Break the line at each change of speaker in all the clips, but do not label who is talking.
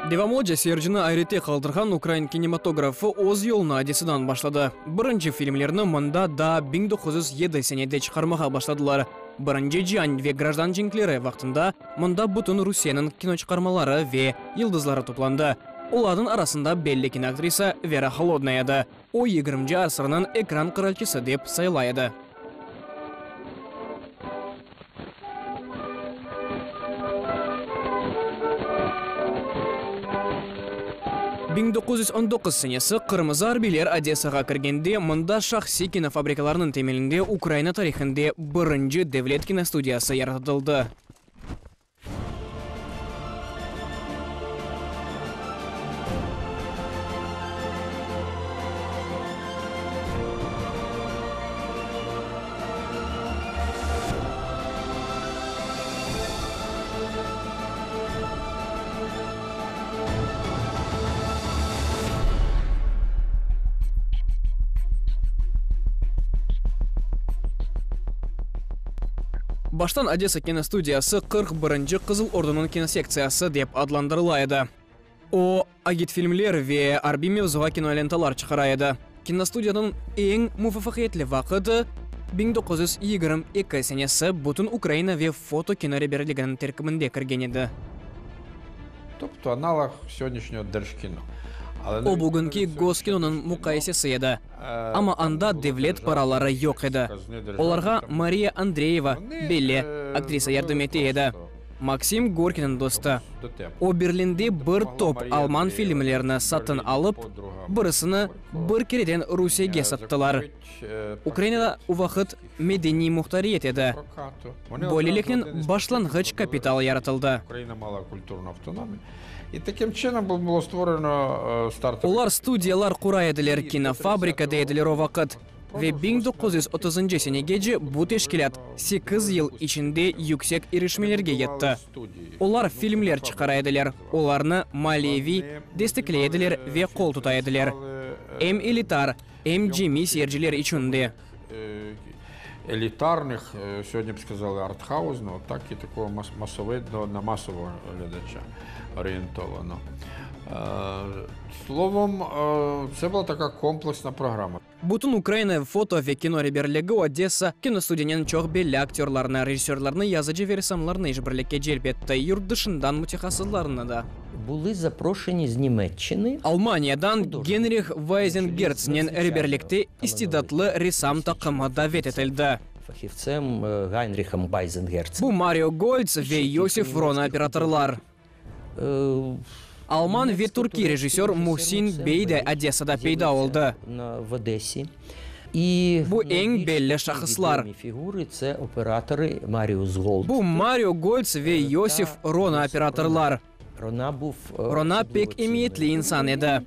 Девамоджа Серджина айрете қалдырған украин кинематографы оз yoluna адесідан башлады. Бірінші фильмлерні мұнда да 1907 сенеде шығармаға башладылар. Бірінші жан ве граждан жеңклері вақтында мұнда бұтын Русияның кино шығармалары ве йылдызлары топланды. Олардың арасында белді киноактриса Вера Холодная еді. О 20 асырының экран қыралчысы деп сайлайды. 1919 сенесі Қырмызы арбилер Одессаға кіргенде мұнда шахси кинофабрикаларының темелінде Украина тарихінде бірінші Девлет киностудиясы яратылды. Баштан Одесса киностудиясы 41-ші Қызыл Ордының киносекциясы деп адландырылайды. О агитфильмлер ве арби мевзуға киноленталар шығарайды. Киностудияның ең муфафақиетлі вақыты 1922 сенесі бұтын Украина ве фото кинореберлігінің теркімінде кірген еді.
Тобто аналог сьогоднішнього Держкіно.
О бүгінгі Госкиноның мұқайсесі еді. Ама анда Девлет паралары жоқ еді. Оларға Мария Андреева, Белле, актриса ярдым еді. Максим Горкинның досты. О Берлинде бір топ алман фильмлеріні сатын алып, бірісіні бір кереден Русияге саттылар. Украинада уақыт медени мұқтариет еді. Болелекнен башланғыч капитал яратылды.
І таким чином було створено стартап.
Олар студиялар құрайдылер, кинофабрика дейділер о вақыт. Ве 1930 сенегеже бұт ешкелет 8 ел ішінде yüksek ерішмелерге етті. Олар фильмлер шығарайдылер, оларны малеви дестеклейділер ве қол тұтайдылер. Эм элитар, эм джеми серджілер ішінде.
Елітарних, сьогодні б сказали, артхаузного, так і такого масового, на масового глядача орієнтовано. Словом, це була така комплексна програма.
Бұтын Украина фото ве кино реберлігі Одесса киностудиянен чоқ белі актерларына, режиссерларына, языжы вересамларына ежбірлікке желбетті, юрт дышындан мутихасызларына да.
Були запрошені з Німеччини.
Алманиядан Генрих Вайзенгерцнен реберлікте істидатлы ресам тақымы давет етілді.
Фахівцем Гайнрихом Вайзенгерцем.
Бұ Марио Гольц ве Йосиф Рона операторлар. Алман ве турки режиссер Мухсин Бейде Одессада пейда олды.
В Одесі.
Бұ ең белі шақыслар.
Фігури це оператори Маріус Голд.
Бұ Марио Гольц ве Йосиф Рона операторлар. Рона пек емиетлі инсан еді.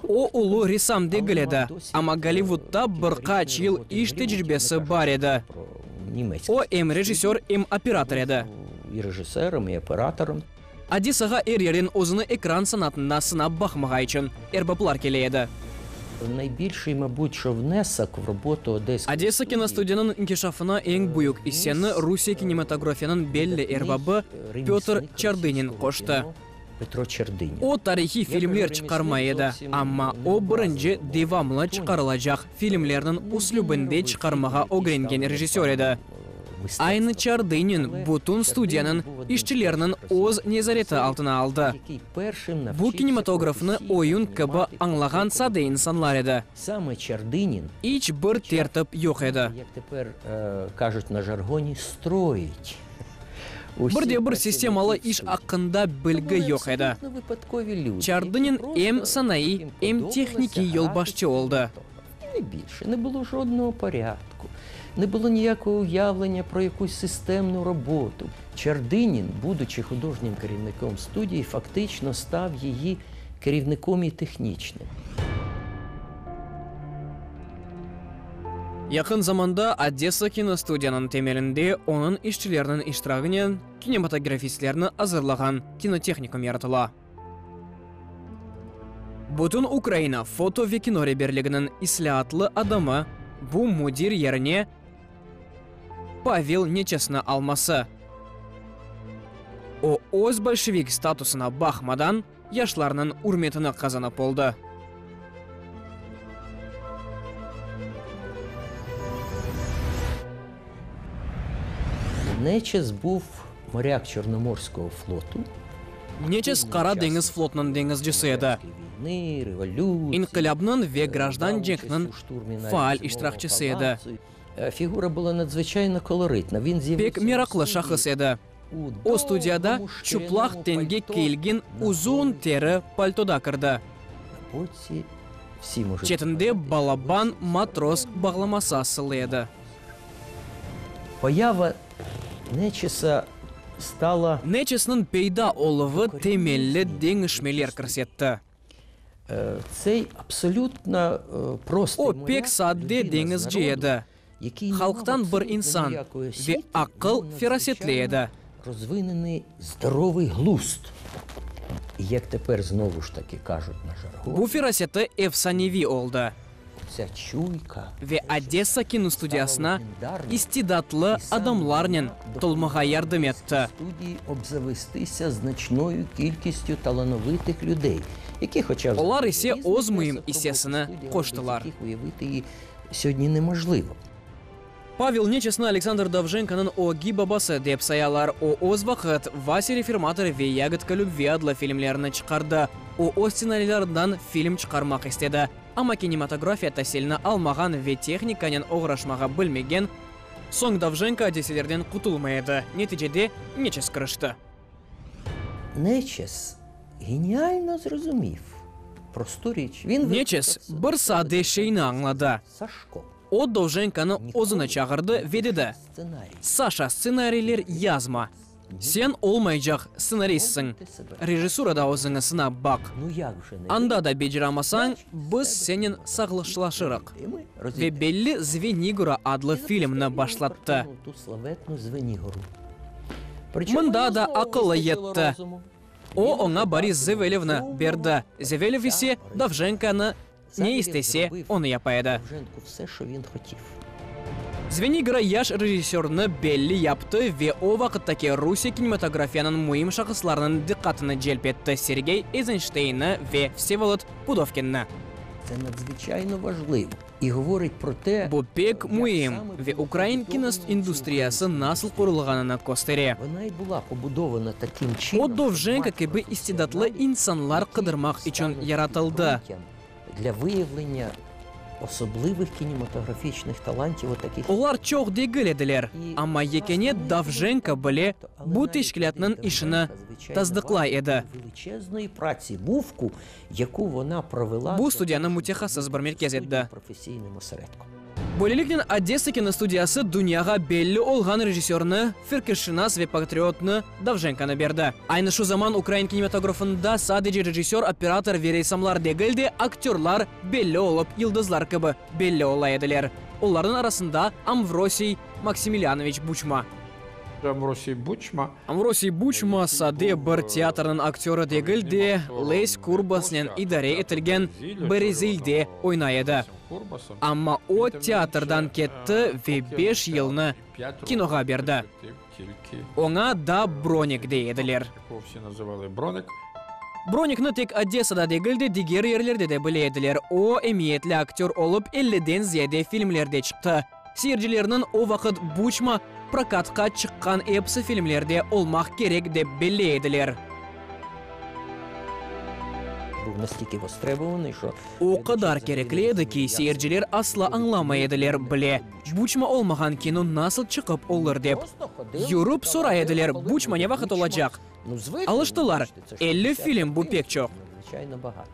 О ұлы ресам дегіл еді. Ама Голливудта бір қач ел іш тәжірибесі бар еді. О эм режиссер, эм оператор еді.
І режисером, і оператором.
Одессаға әрерін өзіні экран санатында сынап бақмаға үшін әрбаплар келейді.
Найбільший, мабуть, що внесок в роботу Одеської.
Одесса киностудияның инкешафына ең бұйық исені Русия кинематографияның белі әрбабы Петр Чардынин қошты.
Петро Чардынин.
О тарихи фильмлер шығарма еді, амма о бірінші девамлы шығарылажақ фильмлерінің услюбінде шығармаға огренген режиссер еді. Айны Чардынин бұтын студияның ішчілерінің оз незареті алтына алды. Бұл кинематографыны ойын кібі аңлаған сады инсанлар еді.
Саме Чардынин.
Іч бір тертіп йоқ еді.
Як тепер кажуть на жаргоні, строїть.
Бірде-бір системалы іш ақында білгі йоқ еді. Чардынин ем санаи, ем техніки йолбашчы олды.
Не більше, не було жодного порядку. Не було ніякого уявлення про якусь системну роботу. Чардынин, будучи художнім керівником студії, фактично став її керівником і технічним.
Якын заманда Одесса киностудияның темелінде оның ішчілерінің іштірағынен кинематографистлеріні азырлаған кинотехникум яратыла. Бұтын Украина фото ве кино реберлігінің ислиатлы адамы бұл мудир еріне Павел Нечесіні алмасы. О өз большевик статусына бақмадан яшларның урметini казанып болды.
Нечес був моряк Чорноморського флоту.
Нечес Қара деңіз флотының деңізшісі еді.
Війни, революції,
Инқилабның ве граждан жеңінің фаал іштирақчысы еді.
Фігура була надзвичайно колоритна. Він
Пек мерақлы шахыс еді. О студияда чуплақ тенге келген uzun тері пальтода кірді. Четінде балабан матрос бағламасы асылы еді.
Поява Нечеса стала...
Нечесінің пейда олығы темелі деңішмелер кірсетті.
Цей абсолютно простий
О пек садде деңізші еді. Халықтан бір инсан ве ақыл ферасетлі еді.
Розвинений здоровий глузд. І як тепер знову ж таки кажуть на жаргоні,
Бу ферасеті эфсаневи олды.
ця чуйка
Ве Одесса киностудиясына истидатлы адамларнен толмаға ярдым етті.
студії обзавестися значною кількістю талановитих людей, які хоча б
Олар ісе оз мойым ісесіні қоштылар.
яких уявити її сьогодні неможливо.
Павел Нечесны Александр Давженканың «Оги бабасы» деп саялар. О оз вақыт Вася Реформатор ве Ягодка любви адлы фильмлеріні чықарды. О сценарийлардан фильм чықармақ істеді. Ама кинематография тәселіні алмаған ве техниканен оғырашмаға білмеген. Соң Давженка Одесселерден құтылмайды. Нетижеде Нечес кірішті.
Нечес геніально зрозумів просту річ. Він
Нечес бір саде шейні аңлады.
Сашко.
О Давженканы озына чағырды ведеді.
Сценарій.
Саша, сценарийлер язма. Сен олмайжақ сценаристсің. Режиссурада озыңысына бақ.
Ну як же не
Анда да бежірамасаң, біз сенен сағылышлашырық. Ве белли Звенигора адлы фильмні башлатты.
Ту славетну Звенигору.
Мында да ақылы етті. О оңа Борис Зевелевна берді. Зевелев есе Давженканы не істесе, оны япайды.
Давженку все, що він хотів.
Звенигора яш режиссерны белли япты ве о вақыттаки Русия кинематографияның мойым шақысларының диққатыны желп етті Сергей Эйзенштейні ве Всеволод Пудовкинні.
Це надзвичайно важливо. І говорить про те,
Бу пек мойым ве Украин киноиндустриясы насыл құрылғанына костере.
вона й була побудована таким
О
чином,
Довженка кебі істидатлы инсанлар қыдырмақ үшін яратылды.
для виявлення особливих кінематографічних талантів отаких.
Олар чоқ дегіл еділер, ама екене Давженка біле бу тешкілятның ішіні таздықлай еді.
Величезної праці, вувку, яку вона провела
Бу студияны мутехасыз бір меркез етді.
професійним осередком.
Бөлеліктен Одесса киностудиясы дүнияға белі олған режиссерны, фиркешінас ве патриотны Давженканы берді. Айны шу заман Украин кинематографында садеже режиссер, оператор ве рейсамлар дегілде актерлар белі олып, йылдызлар кібі белі ола еділер. Олардың арасында Амвросий Максимилианович Бучма.
Амвросий Бучма.
Амвросий Бучма саде бір театрның актері дегілде Лейс Курбаснен идаре етілген Березилде ойнайды. Амма о театрдан кетті ве 5 елны киноға берді. Оңа да Броник дейділер.
Якого всі називали Броник.
Броникны тек Одессада дегілде дигер ерлерде де біледілер. О эмиетлі актер олып 50-ден зияде фильмлерде чықты. Серджілерінің о вақыт Бучма прокатқа шыққан эпсы фильмлерде олмақ керек деп біледілер.
Був настільки востребований, що
О қадар кереклі еді ки сейірджілер асла аңламайдылер біле. Бучма олмаған кино насыл чықып олыр деп. Юруп сұрайдылер, Бучма не вақыт олачақ. Алыштылар, 50 фильм бұл пек чоқ.
Звичайно багато.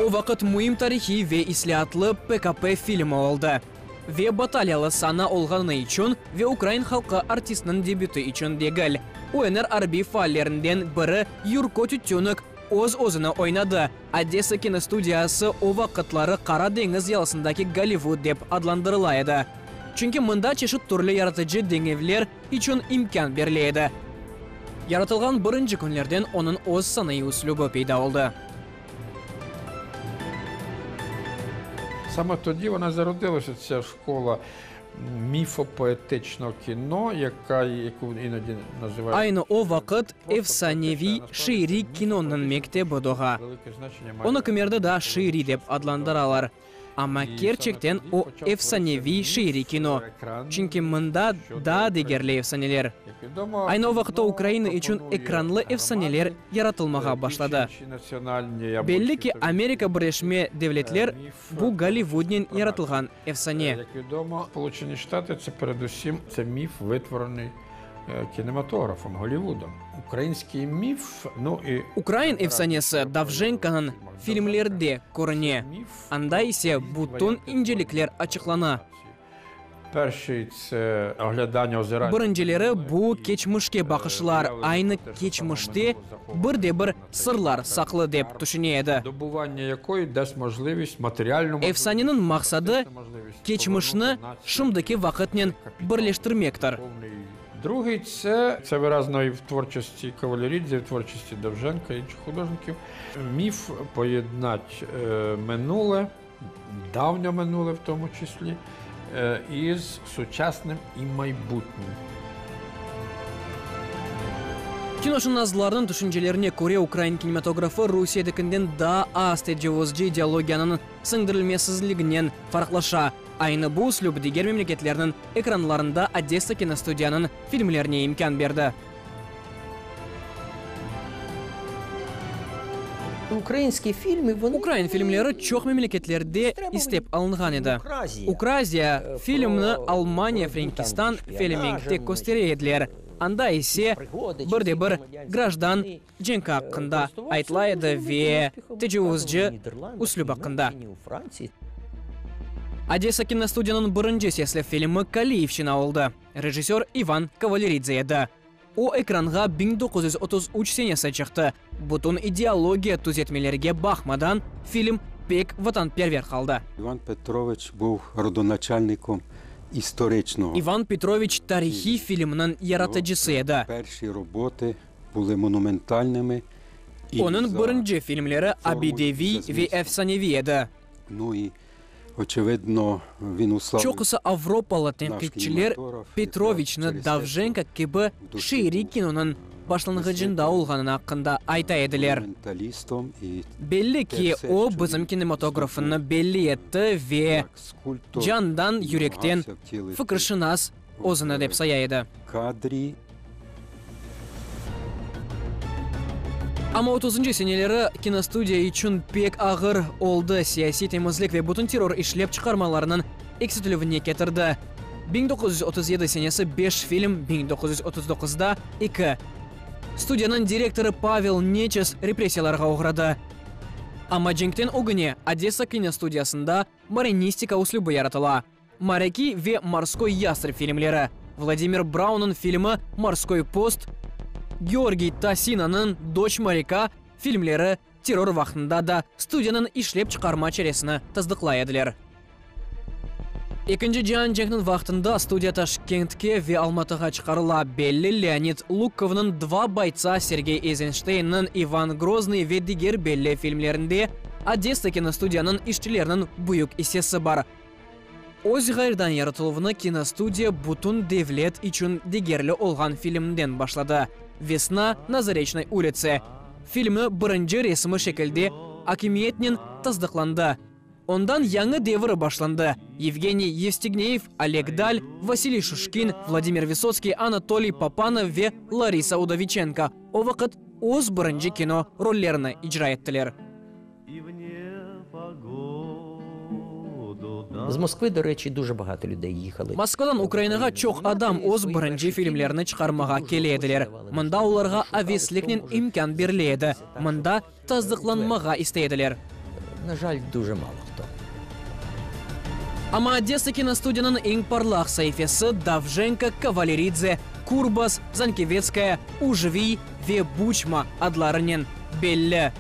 О вақыт муим тарихи ве ислиатлы ПКП фильмі олды. Ве баталиялы сана олғаны үшін, ве Украин халқы артистінің дебюті үшін дегіл. УНР арби файлерінден бірі Юрко Тютюнік оз-озыны ойнады. Одесса киностудиясы о вақытлары Қара деңіз ялысындаки Голливуд деп адландырылайды. Чүнки мында чешіт түрлі яратыжы деңевлер үшін имкан берлейді. Яратылған бірінші күнлерден оның оз санай услугы пейда олды.
Саме тоді вона зародилася, ця школа міфопоетичного кіно, яку іноді називають...
Ayni o vaqt efsanevi şiiri kinoning mektebi doğa.
Велике значення має...
Onu kimerde da şiiri deb adlandırarlar. Ama gerçekten o efsanevi şiiri kino. Çünkü mında da degerli efsaneler.
Як відомо,
Ayni o vaqtda Ukrayna için ekranlı efsaneler yaratılmağa başladı. Belli ki Amerika Birleşme Devletler bu Голливуднен yaratılgan efsane.
Як відомо, Сполучені Штати – це передусім міф, витворений кінематографом, Голлівудом. Український міф, ну і...
Ukrayn efsanesi Davženka'nın filmlerde көріне. Анда ise butun incelikler açıklana.
Перший – це оглядання озирання.
Birinchileri bu keçmişke bakışlar, aynı keçmişte birde-bir sırlar saklı deb düşünüyedi.
Добування якої дасть можливість матеріальному...
Efsanenin maqsadi keçmişni şimdiki vaqtnen birleştirmektir.
Другий – це виразно і в творчості Кавалерідзе, і в творчості Довженка і інших художників. Міф поєднать минуле, давнє минуле в тому числі, із сучасним і майбутнім.
Kinoşunazlarının düşüncelerine göre Ukrayn kinematografı Rusiyadekinden daha az tecavüzcü ideologiyanın singdirilmesizliginden farklılaşa. Aynı bu üslubu diğer memleketlerinin ekranlarında Odessa kinostudiyanın filmlerine imkan berdi.
Українські фільми, вони...
Ukrayn filmleri çok memleketlerde istep alıngan edi. Ukraziya filmini Almanya, Frankistan filmingde gösteriyediler. Anda ise birde-bir grajdan cenk hakkında aytlaydı ve tecavüzcü üslub hakkında. Odessa kinostudiyanın birinci sesli filmi Kaliyevşina oldu. Rejissor Ivan Kavaleridze edi. O ekranga 1933 senesi çıktı. Butun ideologiya түзетмелерге bakmadan film pek vatanperver kaldı.
Іван Петрович був родоначальником історичного.
Ivan Petrovich tarihi filminin yaratıcısı edi.
Перші роботи були монументальними.
Onun birinci filmleri abidevi ve efsanevi edi.
Ну і, очевидно, він уславив...
Çok kısa Avropalı tenkitçiler Petrovich'ni Davženka gibi şiiri kinonun başlangıcında olğanın hakkında ayta ediler.
монументалістом і
Belli ki o bizim kinematografını belli etti ve candan, yürekten fikirşinas o'zini deb sayaydi.
кадрі.
Ama 30 seneleri kinostudiya için pek ağır oldu. Siyasi temizlik ve butun terror işlep çıkarmalarının eksiltülüvüne getirdi. 1937 senesi 5 film, 1939'da 2. Studiyanın direktörü Pavel Neches repressiyalarga uğradı. Ama cenkten o güne Odessa kinostudiyasında marinistika uslubu yaratıla. Mareki ve Morskoy Yastreb filmleri, Vladimir Braun'un filmi Morskoy Post, Georgiy Tasina'nın Doç Marika filmleri terror vaqtında da studiyanın işlep çıkarma çaresini tasdiqlayadilar. İkinci Cihan Cenk'nin vaqtında studiya Tashkentke ve Almatıga çıkarıla belli Leonid Lukov'un dva baytsa Sergey Eisenstein'nin Ivan Grozny ve diğer belli filmlerinde Odessa kinostudiyanın işçilerinin büyük hissesi var. O'z g'ayridan yaratılığını kinostudiya butun devlet için digerli olğan filmden başladı. Vesna na Zarechnoy улице. Filmi birinci resmi şekilde hakimiyetinin tasdiqlandı. Ondan yangi devri başlandı. Yevgeniy Yevstigneyev, Oleg Dal, Vasiliy Shushkin, Vladimir Vysotsky, Anatoly Papanov ve Larisa Udovichenko o vaqt o'z birinci kino rollerini icra ettiler.
З Москви, до речі, дуже багато людей їхали.
Moskvadan Ukraynaga çok adam o'z birinci filmlerini chiqarmaga kelediler. Mında ularga avesliknin imkan beriledi. Mında tasdiqlanmaga istaydilar.
На жаль, дуже мало хто.
Ama Odessa kinostudiyanın eng parlaq sayfasi Davženka, Kavaleridze, Kurbas, Zankevetskaya, Ujviy ve Buchma adlarının belli.